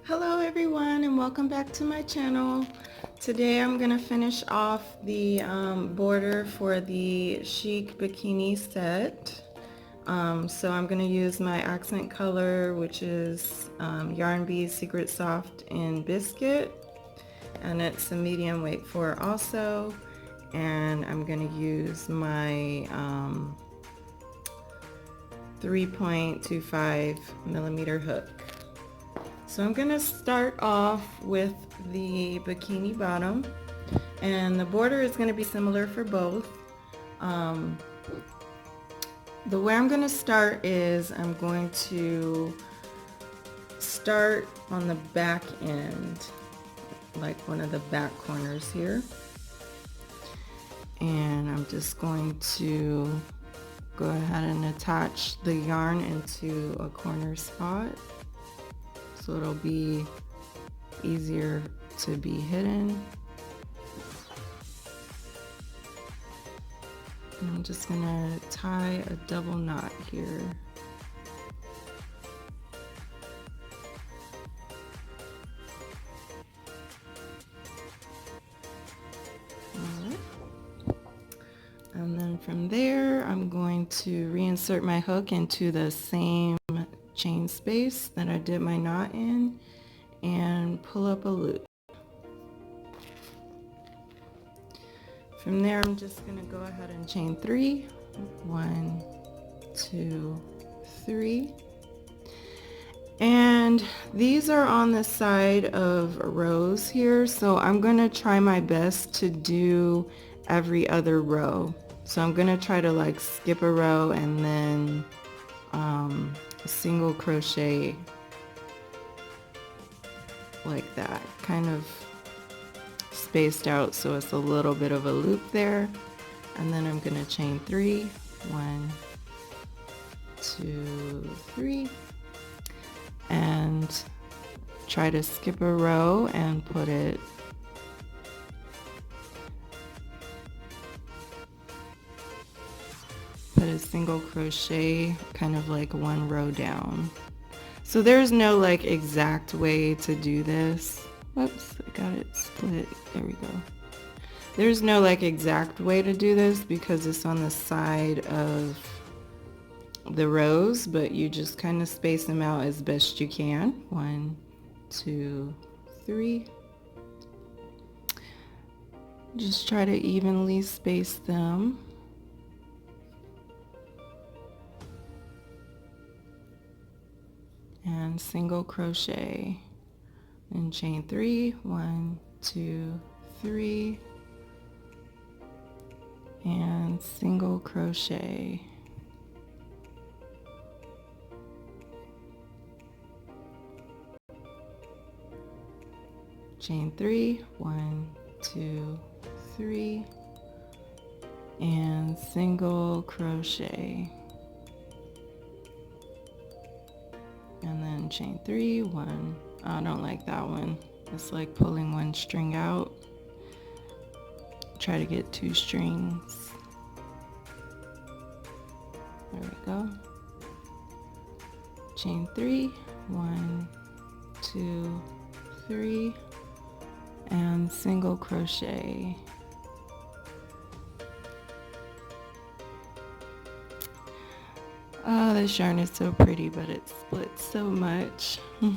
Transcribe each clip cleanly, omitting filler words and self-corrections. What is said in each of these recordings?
Hello everyone and welcome back to my channel. Today I'm going to finish off the border for the Chic Bikini set. So I'm going to use my accent color, which is Yarn Bees Secret Soft in Biscuit, and it's a medium weight 4 also, and I'm going to use my 3.25 millimeter hook. So I'm going to start off with the bikini bottom, and the border is going to be similar for both. The way I'm going to start is I'm going to start on the back end, like one of the back corners here, and I'm just going to go ahead and attach the yarn into a corner spot so it'll be easier to be hidden. And I'm just gonna tie a double knot here. Alright. And then from there, I'm going to reinsert my hook into the same chain space that I did my knot in and pull up a loop. From there, I'm just going to go ahead and chain 3. 1, 2, 3. And these are on the side of rows here, so I'm going to try my best to do every other row. So I'm going to try to like skip a row and then a single crochet like that, kind of spaced out so it's a little bit of a loop there. And then I'm going to chain 3. 1, 2, 3. And try to skip a row and put a single crochet kind of like one row down. So there's no like exact way to do this. Whoops, I got it split. There we go. There's no like exact way to do this because it's on the side of the rows, but you just kind of space them out as best you can. 1, 2, 3. Just try to evenly space them. And single crochet and chain 3. 1, 2, 3. And single crochet. Chain 3. 1, 2, 3. And single crochet. And then chain 3. 1. I don't like that one. It's like pulling one string out. Try to get 2 strings. There we go. Chain 3. 1, 2, 3. And single crochet. Oh, this yarn is so pretty, but it splits so much. I'm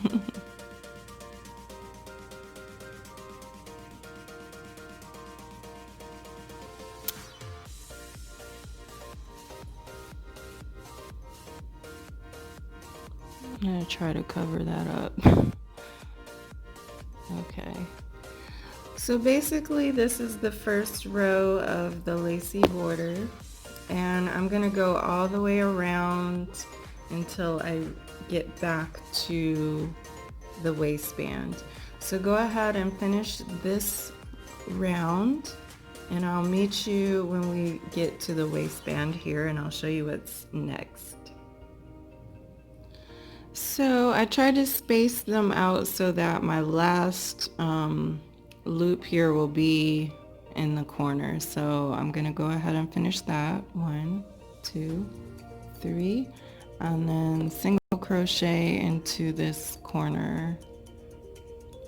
gonna try to cover that up. Okay. So basically this is the first row of the lacy border, and I'm gonna go all the way around until I get back to the waistband. So go ahead and finish this round, and I'll meet you when we get to the waistband here, and I'll show you what's next. So I tried to space them out so that my last loop here will be in the corner. So I'm going to go ahead and finish that. 1, 2, 3, and then single crochet into this corner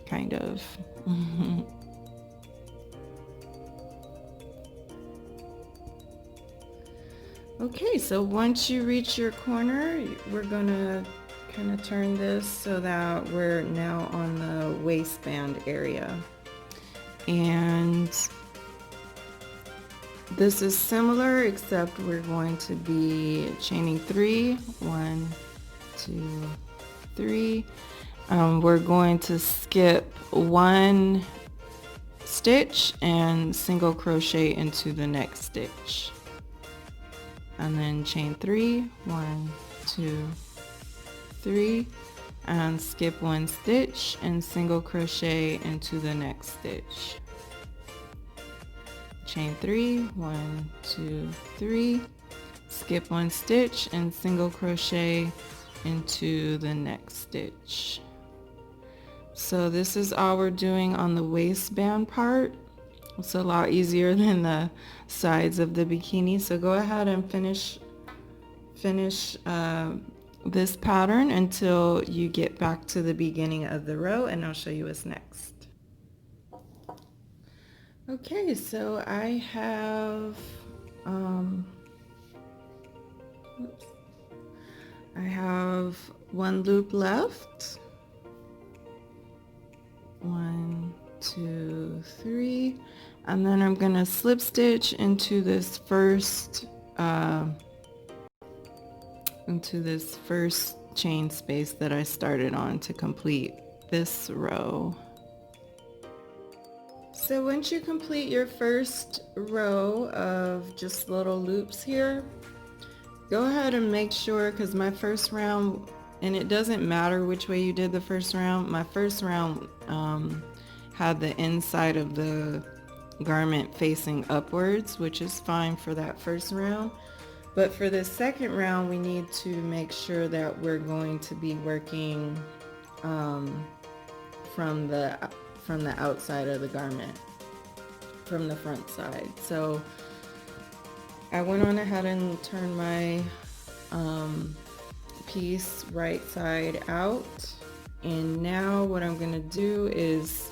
kind of. Okay, so once you reach your corner, we're gonna kind of turn this so that we're now on the waistband area. And this is similar, except we're going to be chaining 3, 1, 2, 3. We're going to skip 1 stitch and single crochet into the next stitch, and then chain 3, 1, 2, 3, and skip 1 stitch and single crochet into the next stitch. Chain 3, 1, 2, 3, skip 1 stitch and single crochet into the next stitch. So this is all we're doing on the waistband part. It's a lot easier than the sides of the bikini. So go ahead and finish this pattern until you get back to the beginning of the row, and I'll show you what's next. Okay, so I have I have 1 loop left. 1, 2, 3, and then I'm gonna slip stitch into this first chain space that I started on to complete this row. So once you complete your first row of just little loops here, go ahead and make sure, because my first round, and it doesn't matter which way you did the first round, my first round had the inside of the garment facing upwards, which is fine for that first round. But for the second round, we need to make sure that we're going to be working from the outside of the garment, from the front side. So I went on ahead and turned my piece right side out, and now what I'm going to do is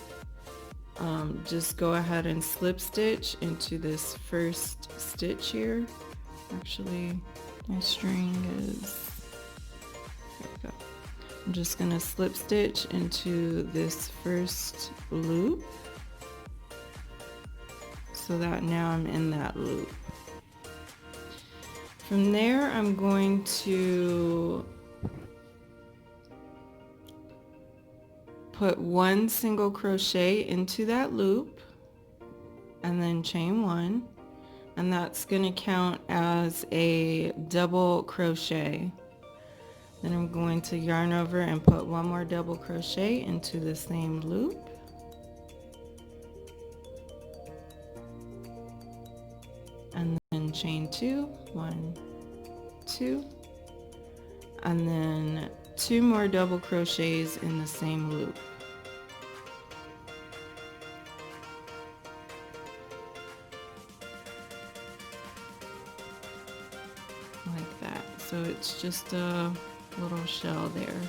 just go ahead and slip stitch into this first stitch here. Actually, my string is, there we go. I'm just going to slip stitch into this first loop so that now I'm in that loop. From there, I'm going to put 1 single crochet into that loop and then chain 1, and that's going to count as a double crochet. Then I'm going to yarn over and put 1 more double crochet into the same loop. And then chain 2, 1, 2, and then 2 more double crochets in the same loop. Like that. So it's just a little shell there.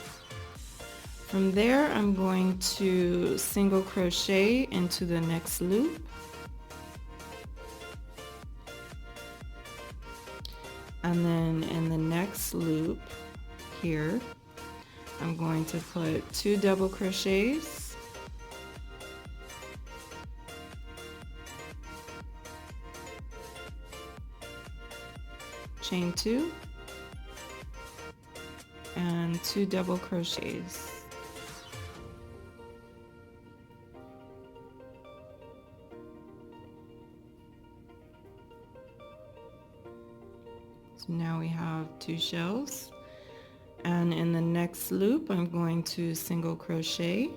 From there, I'm going to single crochet into the next loop. And then in the next loop here, I'm going to put 2 double crochets, chain 2, and 2 double crochets. So now we have 2 shells, and in the next loop I'm going to single crochet,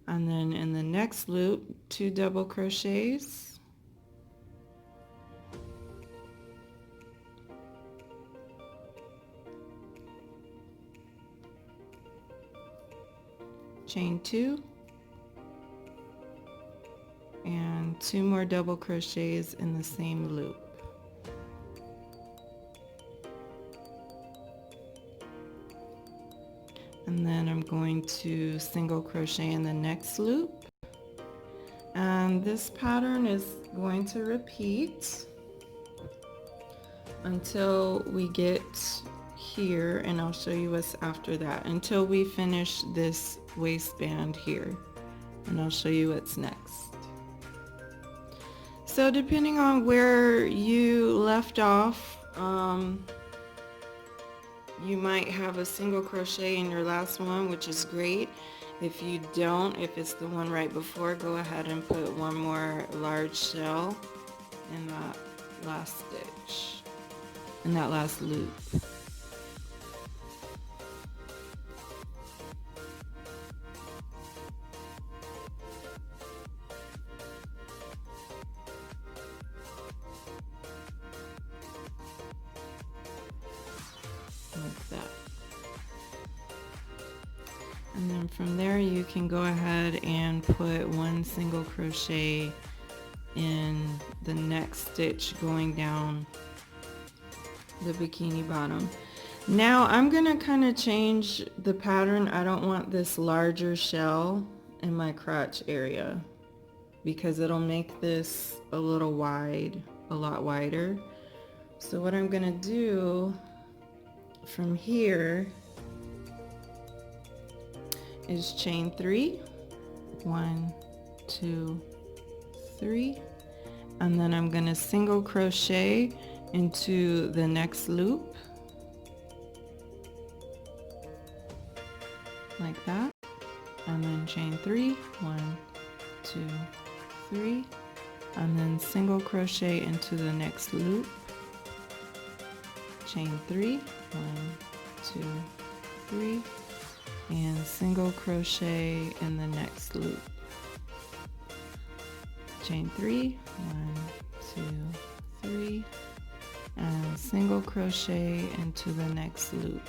and then in the next loop 2 double crochets, chain 2, and 2 more double crochets in the same loop. and then I'm going to single crochet in the next loop. And this pattern is going to repeat until we get here, and I'll show you what's after that, until we finish this waistband here, and I'll show you what's next. So depending on where you left off, you might have a single crochet in your last one, which is great. If you don't, if it's the one right before, go ahead and put one more large shell in that last stitch, in that last loop. Like that. And then from there you can go ahead and put one single crochet in the next stitch going down the bikini bottom. Now I'm gonna kind of change the pattern. I don't want this larger shell in my crotch area because it'll make this a little wide, a lot wider. So what I'm gonna do from here is chain 3, 1, 2, 3, and then I'm going to single crochet into the next loop like that, and then chain 3, 1, 2, 3, and then single crochet into the next loop, chain 3, 1, 2, 3, and single crochet in the next loop, chain 3, 1, 2, 3, and single crochet into the next loop.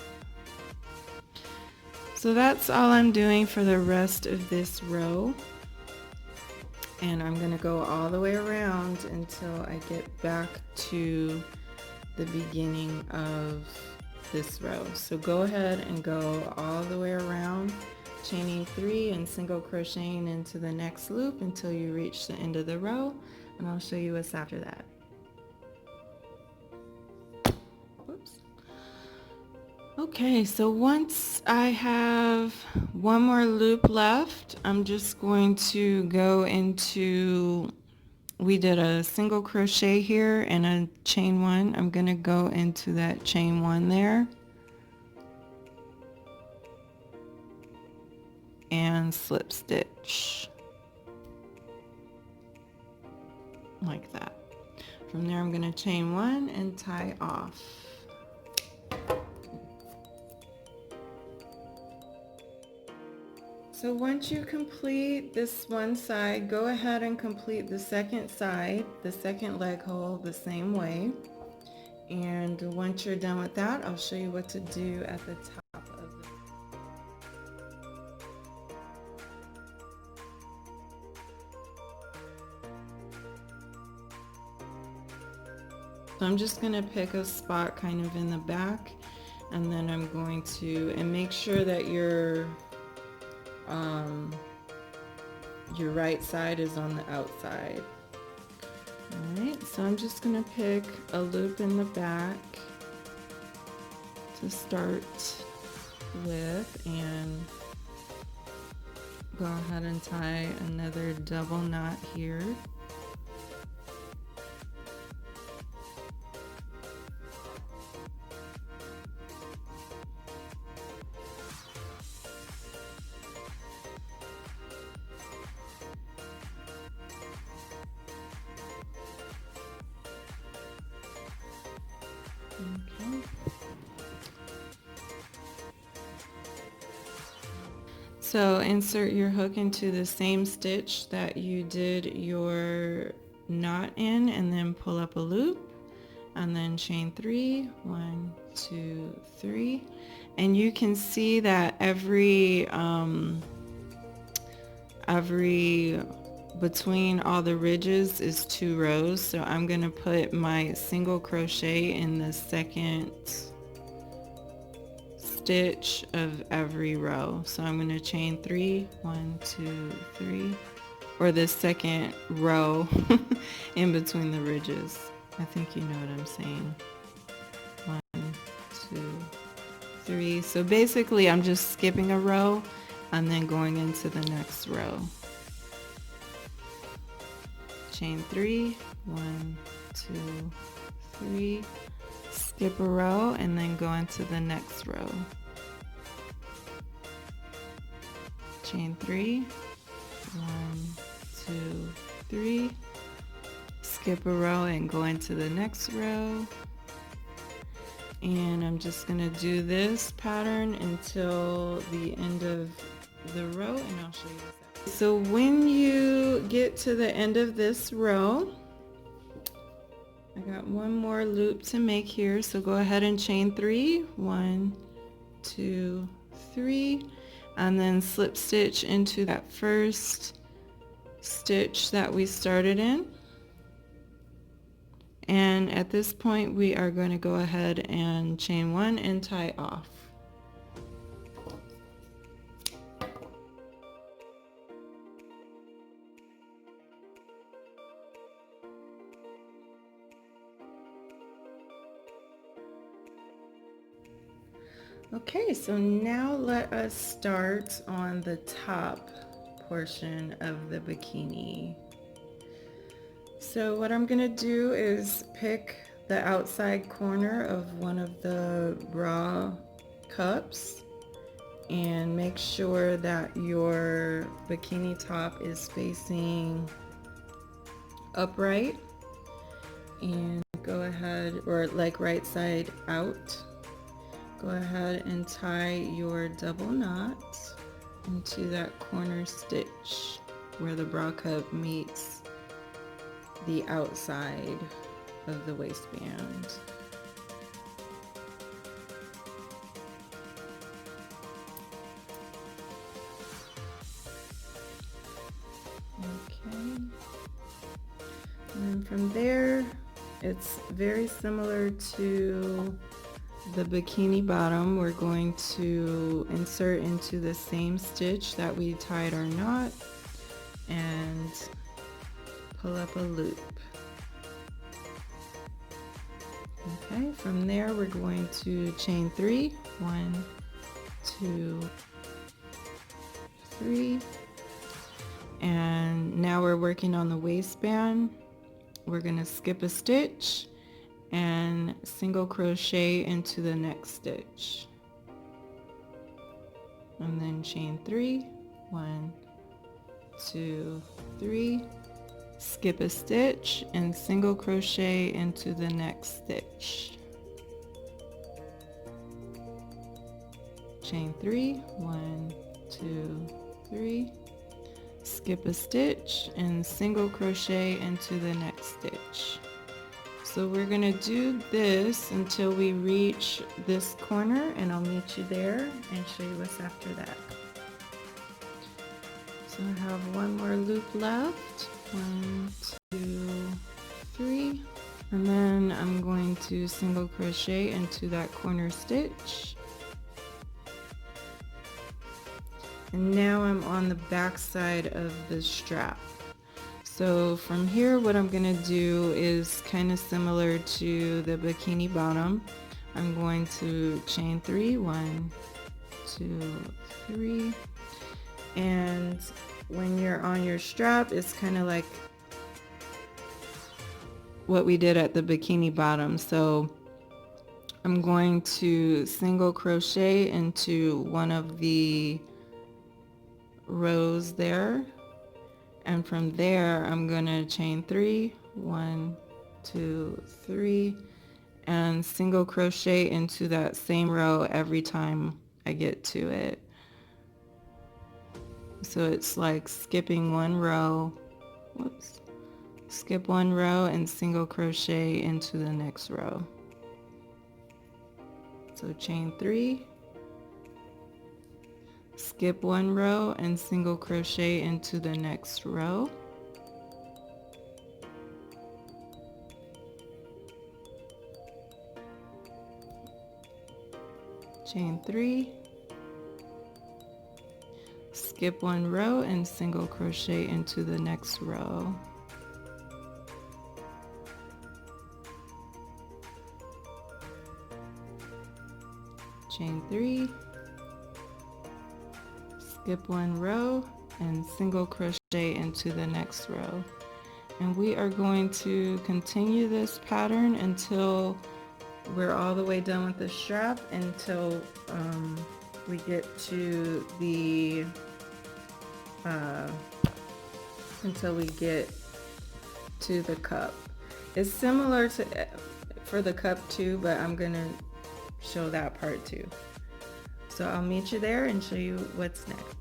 So that's all I'm doing for the rest of this row, and I'm going to go all the way around until I get back to the beginning of this row. So go ahead and go all the way around, chaining 3 and single crocheting into the next loop until you reach the end of the row, and I'll show you what's after that. Whoops. Okay, so once I have one more loop left, I'm just going to go into, we did a single crochet here and a chain 1. I'm going to go into that chain 1 there and slip stitch like that. From there I'm going to chain 1 and tie off. So once you complete this one side, go ahead and complete the second side, the second leg hole, the same way. And once you're done with that, I'll show you what to do at the top of the... So I'm just going to pick a spot kind of in the back, and then I'm going to, and make sure that your right side is on the outside. Alright, so I'm just going to pick a loop in the back to start with and go ahead and tie another double knot here. Okay. So insert your hook into the same stitch that you did your knot in, and then pull up a loop, and then chain 3, 1, 2, 3, and you can see that every between all the ridges is 2 rows. So I'm going to put my single crochet in the second stitch of every row. So I'm going to chain 3, 1, 2, 3, or the second row in between the ridges. I think you know what I'm saying. 1, 2, 3. So basically I'm just skipping a row and then going into the next row. Chain 3, 1, 2, 3, skip a row and then go into the next row. Chain 3, 1, 2, 3, skip a row and go into the next row. And I'm just going to do this pattern until the end of the row, and I'll show you this. So when you get to the end of this row, I got one more loop to make here, so go ahead and chain 3, 1, 2, 3, and then slip stitch into that first stitch that we started in. And at this point we are going to go ahead and chain 1 and tie off. Okay, so now let us start on the top portion of the bikini. So what I'm going to do is pick the outside corner of one of the bra cups and make sure that your bikini top is facing upright, and go ahead, or like right side out. Go ahead and tie your double knot into that corner stitch where the bra cup meets the outside of the waistband. Okay. And then from there, it's very similar to the bikini bottom. We're going to insert into the same stitch that we tied our knot and pull up a loop. Okay, from there we're going to chain 3, 1, 2, 3, and now we're working on the waistband. We're going to skip a stitch and single crochet into the next stitch, and then chain 3, 1, 2, 3, skip a stitch and single crochet into the next stitch, chain 3, 1, 2, 3, skip a stitch and single crochet into the next stitch. So we're going to do this until we reach this corner, and I'll meet you there and show you what's after that. So I have one more loop left. 1, 2, 3, and then I'm going to single crochet into that corner stitch. And now I'm on the back side of the strap. So from here, what I'm going to do is kind of similar to the bikini bottom. I'm going to chain 3, 1, 2, 3, and when you're on your strap, it's kind of like what we did at the bikini bottom. So I'm going to single crochet into one of the rows there, and from there I'm going to chain 3, 1, 2, 3, and single crochet into that same row every time I get to it. So it's like skipping one row, whoops, skip one row and single crochet into the next row. So chain 3, skip one row and single crochet into the next row, chain 3, skip 1 row and single crochet into the next row. Chain 3, skip 1 row and single crochet into the next row. And we are going to continue this pattern until we're all the way done with the strap, until we get to the cup. It's similar to for the cup too, but I'm gonna show that part too. So I'll meet you there and show you what's next.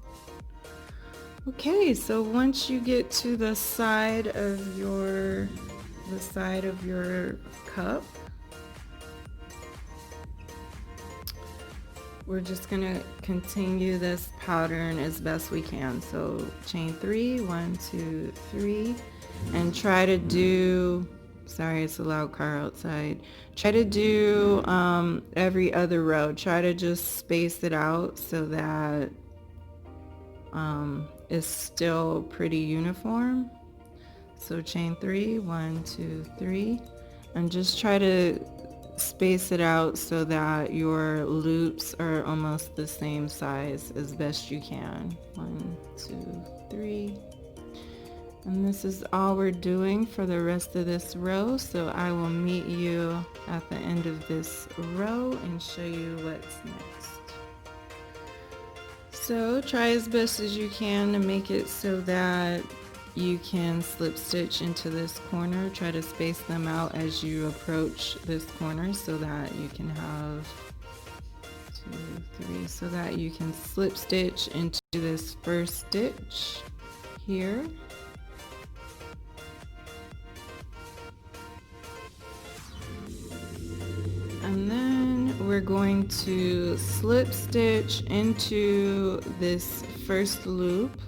Okay, so once you get to the side of your cup, we're just gonna continue this pattern as best we can. So chain 3, 1, 2, 3, and try to do, sorry, it's a loud car outside. Try to do every other row. Try to just space it out so that it's still pretty uniform. So chain 3, 1, 2, 3, and just try to space it out so that your loops are almost the same size as best you can. 1, 2, 3. And this is all we're doing for the rest of this row, so I will meet you at the end of this row and show you what's next. So try as best as you can to make it so that you can slip stitch into this corner. Try to space them out as you approach this corner so that you can have 2, 3, so that you can slip stitch into this first stitch here. And then we're going to slip stitch into this first loop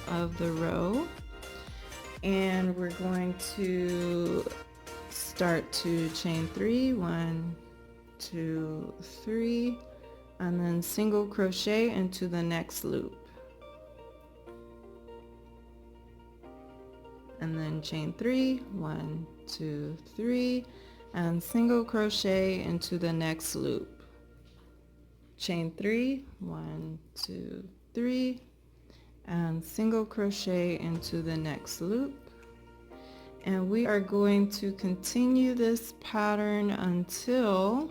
of the row, and we're going to start to chain 3, 1, 2, 3, and then single crochet into the next loop, and then chain 3, 1, 2, 3, and single crochet into the next loop, chain 3, 1, 2, 3, and single crochet into the next loop. And we are going to continue this pattern until,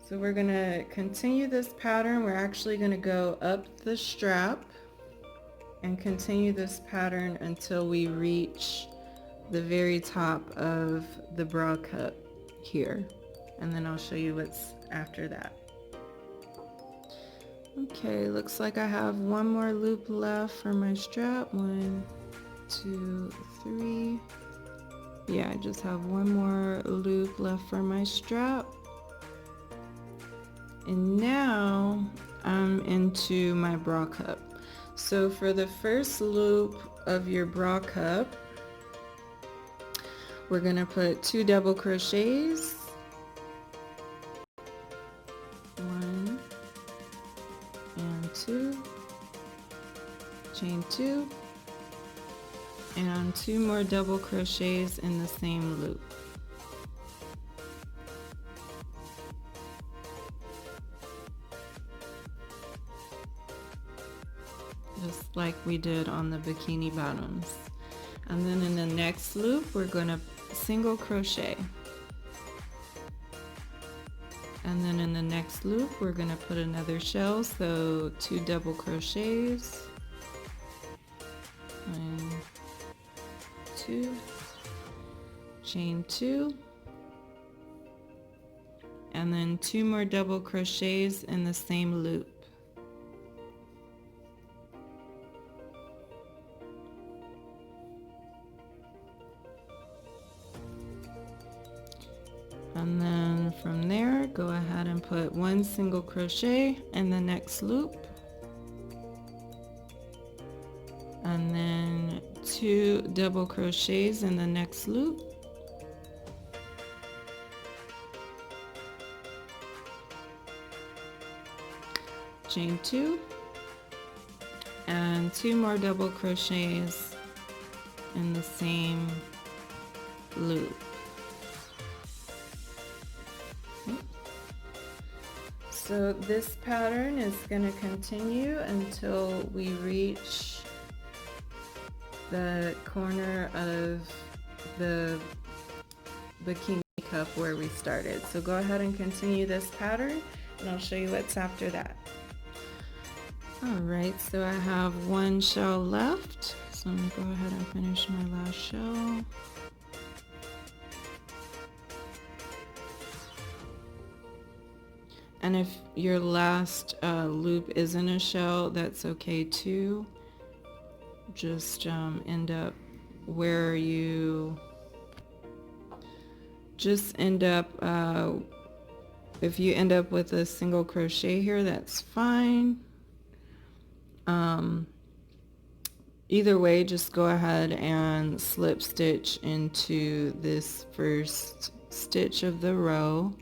so we're going to continue this pattern. We're actually going to go up the strap and continue this pattern until we reach the very top of the bra cup here, and then I'll show you what's after that. Okay, looks like I have one more loop left for my strap. 1, 2, 3. Yeah, I just have one more loop left for my strap. And now I'm into my bra cup. So for the first loop of your bra cup, we're gonna put 2 double crochets, 1 and 2, chain 2, and 2 more double crochets in the same loop. Just like we did on the bikini bottoms. And then in the next loop, we're going to single crochet. And then in the next loop, we're going to put another shell, so 2 double crochets, 1, 2, chain 2, and then 2 more double crochets in the same loop. And then from there, go ahead and put 1 single crochet in the next loop, and then 2 double crochets in the next loop, chain 2, and 2 more double crochets in the same loop. So this pattern is going to continue until we reach the corner of the bikini cup where we started. So go ahead and continue this pattern and I'll show you what's after that. Alright, so I have one shell left. So I'm going to go ahead and finish my last shell. And if your last loop isn't a shell, that's okay too. Just end up where you if you end up with a single crochet here, that's fine. Either way, just go ahead and slip stitch into this first stitch of the row.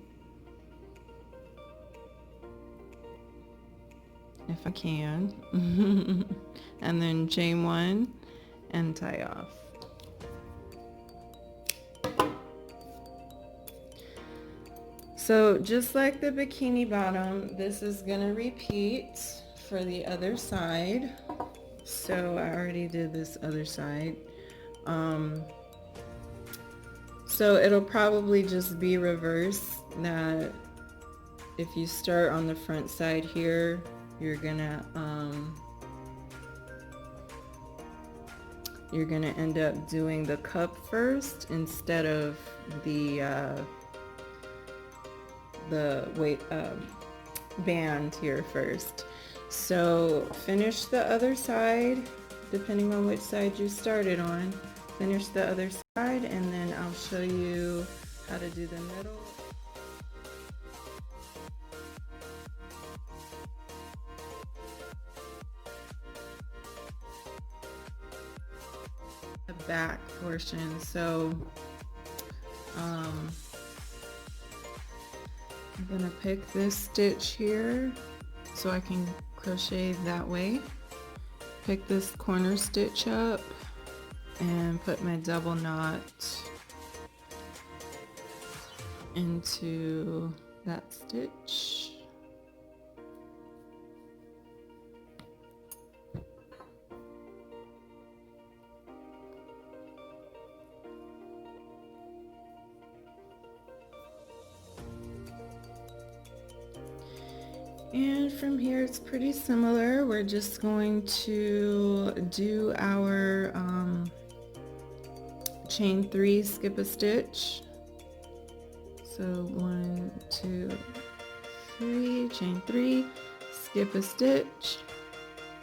If I can. And then chain 1 and tie off. So just like the bikini bottom, this is going to repeat for the other side. So I already did this other side. So it'll probably just be reverse, that if you start on the front side here, you're gonna end up doing the cup first instead of the band here first. So finish the other side, depending on which side you started on. Finish the other side and then I'll show you how to do the middle. The back portion. So I'm gonna pick this stitch here so I can crochet that way. Pick this corner stitch up and put my double knot into that stitch. And from here it's pretty similar. We're just going to do our chain 3, skip a stitch. So 1, 2, 3, chain 3, skip a stitch,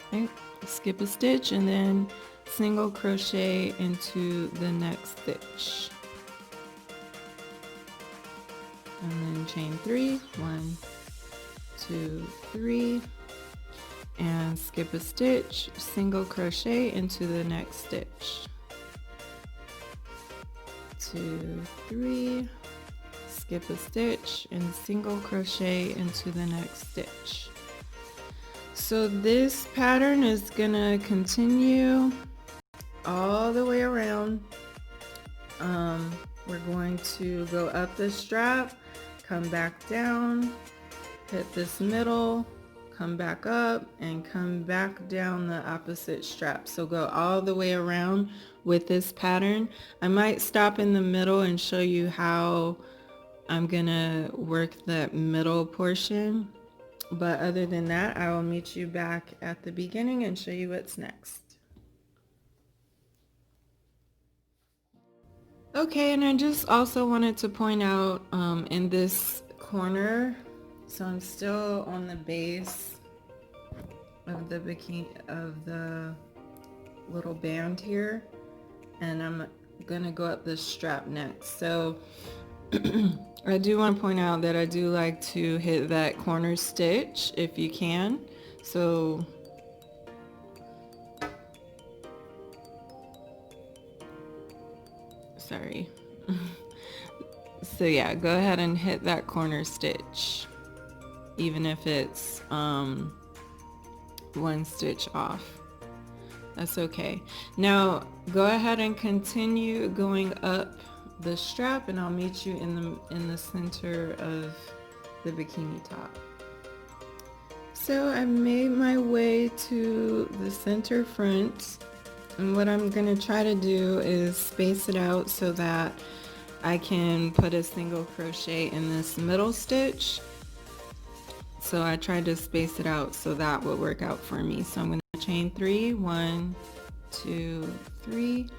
okay, skip a stitch, and then single crochet into the next stitch. And then chain 3, 1, 2, 3, and skip a stitch, single crochet into the next stitch. 2, 3, skip a stitch, and single crochet into the next stitch. So this pattern is gonna continue all the way around. We're going to go up the strap, come back down, hit this middle, come back up, and come back down the opposite strap. So go all the way around with this pattern. I might stop in the middle and show you how I'm gonna work that middle portion, but other than that, I will meet you back at the beginning and show you what's next. Okay, and I just also wanted to point out in this corner, so I'm still on the base of the bikini, of the little band here, and I'm gonna go up the strap next. So I do want to point out that I do like to hit that corner stitch if you can. So sorry. So yeah, go ahead and hit that corner stitch, even if it's one stitch off. That's okay. Now go ahead and continue going up the strap, and I'll meet you in the center of the bikini top. So I made my way to the center front, and what I'm going to try to do is space it out so that I can put a single crochet in this middle stitch. So I tried to space it out so that would work out for me. So I'm going to chain 3, 1, 2, 3,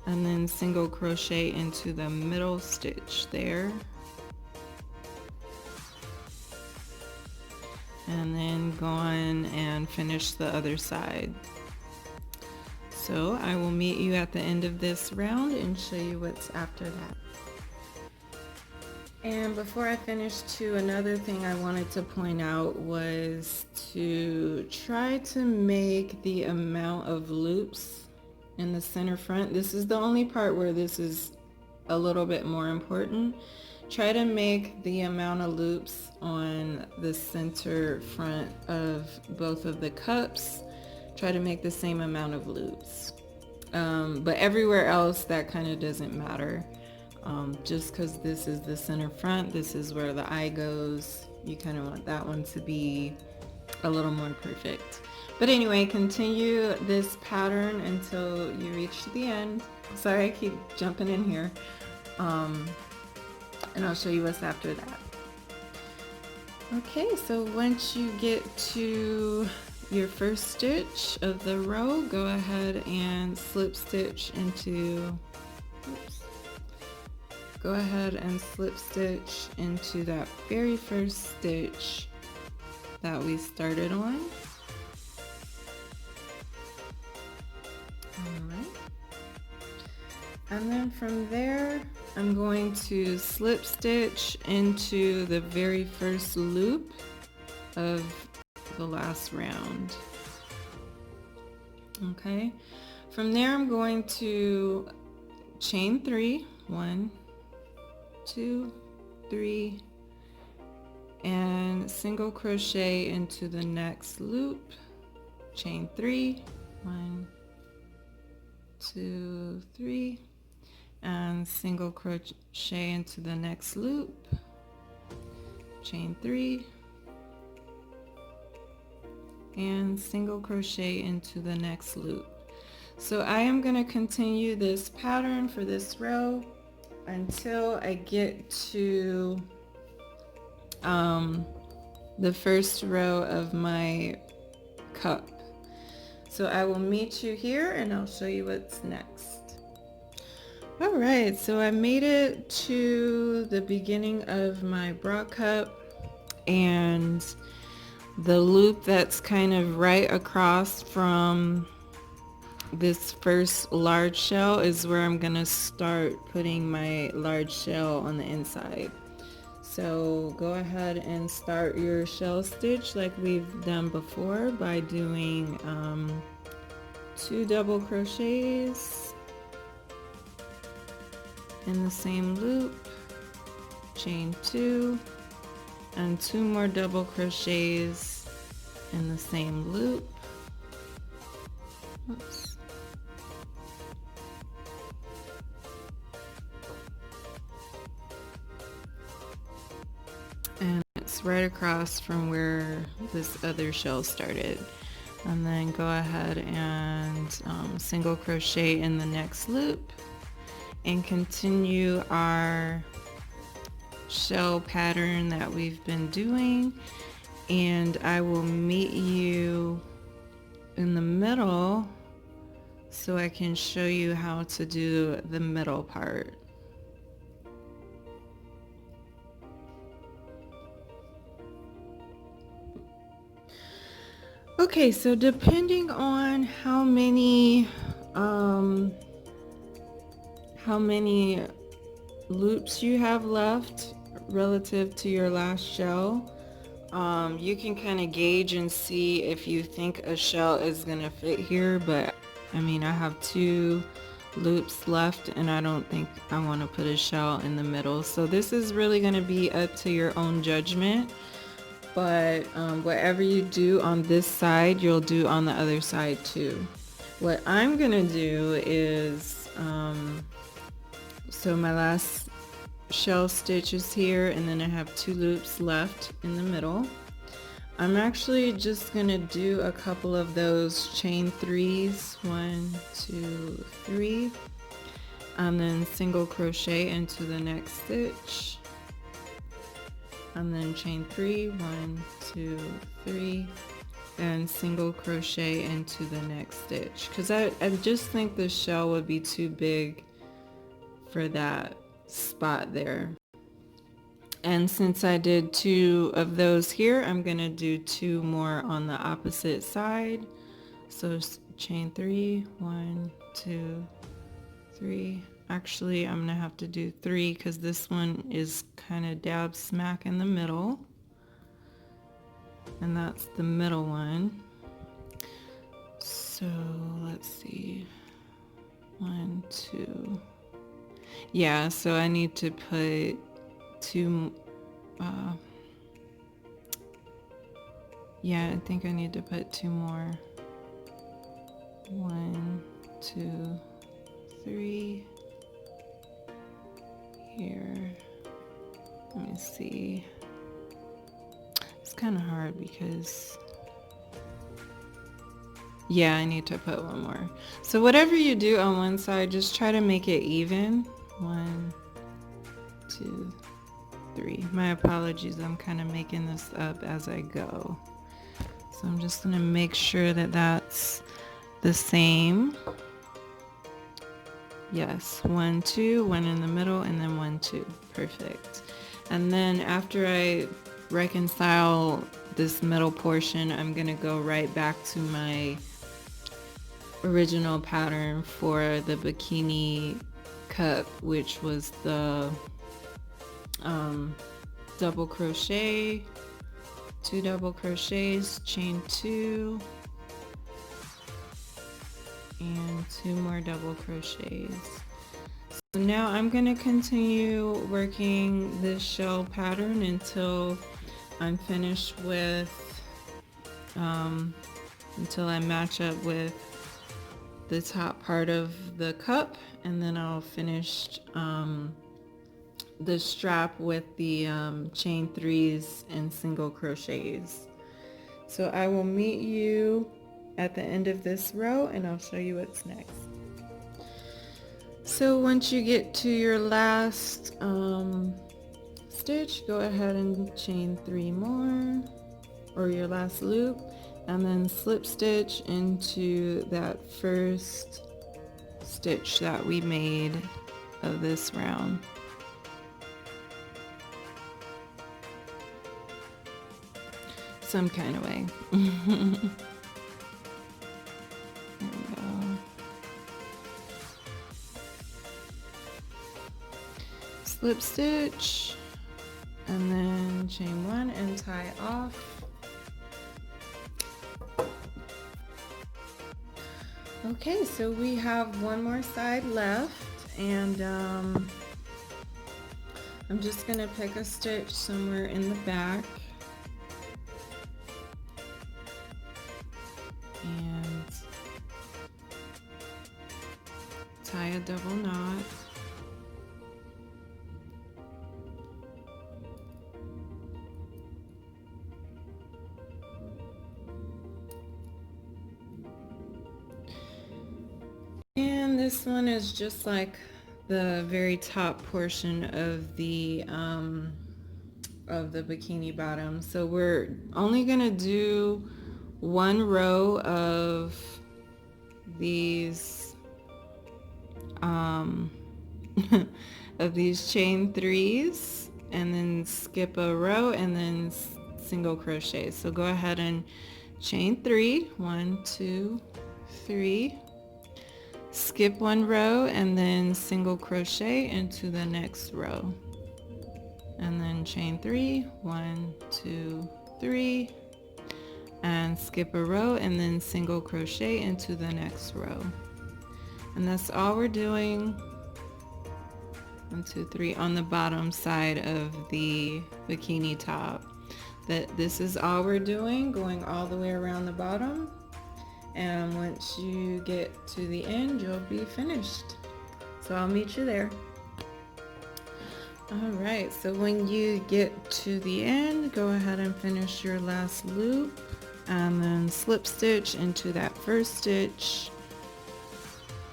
and then single crochet into the middle stitch there. And then go on and finish the other side. So I will meet you at the end of this round and show you what's after that. And before I finish too, another thing I wanted to point out was to try to make the amount of loops in the center front. This is the only part where this is a little bit more important. Try to make the amount of loops on the center front of both of the cups. Try to make the same amount of loops. But everywhere else, that kind of doesn't matter. Just because this is the center front, this is where the eye goes. You kind of want that one to be a little more perfect. But anyway, continue this pattern until you reach the end. Sorry, I keep jumping in here. And I'll show you what's after that. Okay, so once you get to your first stitch of the row, go ahead and slip stitch into, go ahead and slip stitch into that very first stitch that we started on. Alright. And then from there, I'm going to slip stitch into the very first loop of the last round. Okay, from there I'm going to chain 3, 1, 2, 3, and single crochet into the next loop, chain 3, 1, 2, 3, and single crochet into the next loop, chain 3, and single crochet into the next loop. So I am going to continue this pattern for this row until I get to the first row of my cup. So I will meet you here and I'll show you what's next. Alright, so I made it to the beginning of my bra cup, and the loop that's kind of right across from this first large shell is where I'm gonna start putting my large shell on the inside. So go ahead and start your shell stitch like we've done before by doing 2 double crochets in the same loop, chain 2, and 2 more double crochets in the same loop. Oops. And it's right across from where this other shell started. And then go ahead and single crochet in the next loop and continue our shell pattern that we've been doing, and I will meet you in the middle so I can show you how to do the middle part. Okay, so depending on how many loops you have left relative to your last shell, you can kind of gauge and see if you think a shell is gonna fit here, but I mean, I have 2 loops left and I don't think I want to put a shell in the middle, so this is really going to be up to your own judgment. but whatever you do on this side, you'll do on the other side too. What I'm gonna do is, so my last shell stitch is here, and then I have 2 loops left in the middle. I'm actually just gonna do a couple of those chain 3s, 1, 2, 3, and then single crochet into the next stitch, and then chain 3, 1, 2, 3, and single crochet into the next stitch, because I just think the shell would be too big for that spot there. And since I did 2 of those here, I'm gonna do 2 more on the opposite side. So chain 3, 1, 2, 3. Actually, I'm gonna have to do 3 because this one is kind of dab smack in the middle, and that's the middle one. So let's see, 1, 2. Yeah, so I need to put 2, yeah, I think I need to put 2 more. 1, 2, 3 here. Let me see. It's kind of hard because, yeah, I need to put 1 more. So whatever you do on one side, just try to make it even. 1, 2, 3. My apologies, I'm kind of making this up as I go. So I'm just gonna make sure that that's the same. Yes, 1, 2, 1 in the middle, and then 1, 2. Perfect. And then after I reconcile this middle portion, I'm gonna go right back to my original pattern for the bikini cup, which was the double crochet, 2 double crochets, chain 2, and 2 more double crochets. So now I'm going to continue working this shell pattern until I'm finished with, until I match up with the top part of the cup, and then I'll finish the strap with the chain 3s and single crochets. So I will meet you at the end of this row, and I'll show you what's next. So once you get to your last stitch, go ahead and chain 3 more, or your last loop, and then slip stitch into that first stitch that we made of this round. Some kind of way. There we go. Slip stitch, and then chain 1 and tie off. Okay, so we have 1 more side left, and I'm just gonna pick a stitch somewhere in the back and tie a double knot. And this one is just like the very top portion of the bikini bottom. So we're only gonna do 1 row of these of these chain 3s, and then skip a row, and then single crochet. So go ahead and chain 3, 1, 2, 3, skip 1 row, and then single crochet into the next row, and then chain 3, 1, 2, 3, and skip a row, and then single crochet into the next row. And that's all we're doing. 1, 2, 3 on the bottom side of the bikini top. that this is all we're doing, going all the way around the bottom. And once you get to the end, you'll be finished. So I'll meet you there. Alright, so when you get to the end, go ahead and finish your last loop and then slip stitch into that first stitch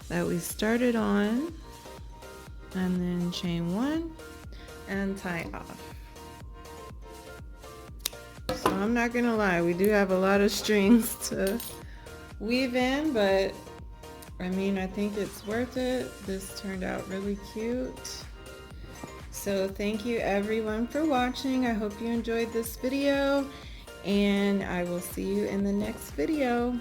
that we started on, and then chain 1 and tie off. So I'm not gonna lie, we do have a lot of strings to weave in, but I mean, I think it's worth it. This turned out really cute. So thank you everyone for watching. I hope you enjoyed this video, and I will see you in the next video.